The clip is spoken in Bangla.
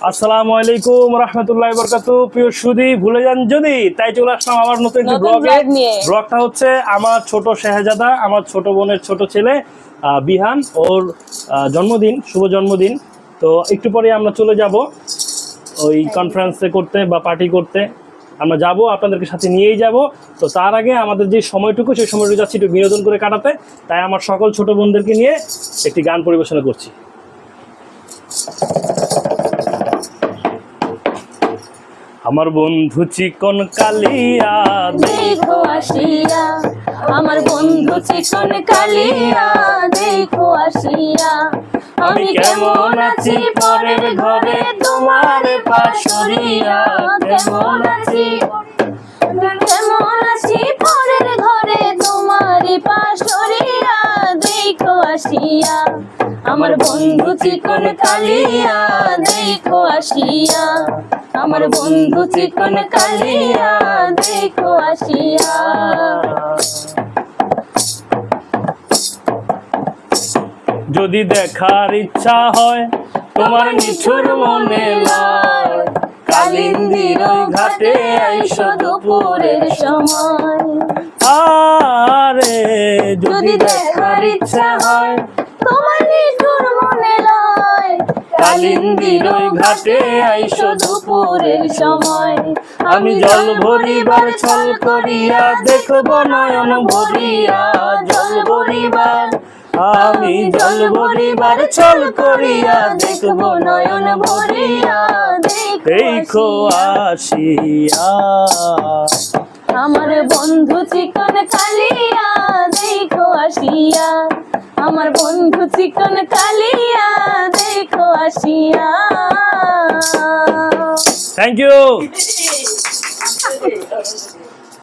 আসসালামু আলাইকুম রাহমাতুল্লাহি ওয়া বারাকাতুহু। প্রিয় সুধী, ভুলে যান যদি, তাই চলে আসলাম আমার নতুন একটি ব্লগে। ব্লগটা হচ্ছে আমার ছোট শাহজাদা, আমার ছোট বোনের ছোট ছেলে বিহান, ওর জন্মদিন, শুভ জন্মদিন। তো একটু পরে আমরা চলে যাব ওই কনফারেন্সে করতে বা পার্টি করতে। আমরা যাব, আপনাদেরকে সাথে নিয়েই যাব। তো তার আগে আমাদের যে সময়টুকু, সেই সময়টুকু যাচ্ছি একটু বিনোদন করে কাটাতে। তাই আমার সকল ছোট বোনদেরকে নিয়ে একটি গান পরিবেশনা করছি। আমার বন্ধু চিকন কালিয়া দেখো আসিয়া, আমার বন্ধু চিকন কালিয়া দেখো আসিয়া। আমি কেমন আছি পরের ঘরে তোমার পাশরিয়া, কেমন আছি পরের ঘরে তোমার পাশরিয়া দেখো আসিয়া। আমার বন্ধু চিকন কালিয়া দেখো আসিয়া, আমার বন্ধু চিকন কালিয়া দেখো আসিয়া। যদি দেখার ইচ্ছা হয় তোমার নিঠুর মনে লয়, কালিন্দির ঘাটে আইসো দুপুরের সময়। আরে যদি দেখার ইচ্ছা হয় তোমার নিঠুর মনে লয়, কালিন্দির ঘাটে আইসো দুপুরের সময়। আমি জল ভরিবার ছল করিয়া দেখব নয়ন ভরিয়া, জল ভরিবার আমি জল ভরিবার ছল করিয়া দেখব নয়ন ভরিয়া দেখো আসিয়া। আমার বন্ধু চিকন কালিয়া দেখো আসিয়া, আমার বন্ধু চিকন কালিয়া দেখো আসিয়া। Thank you.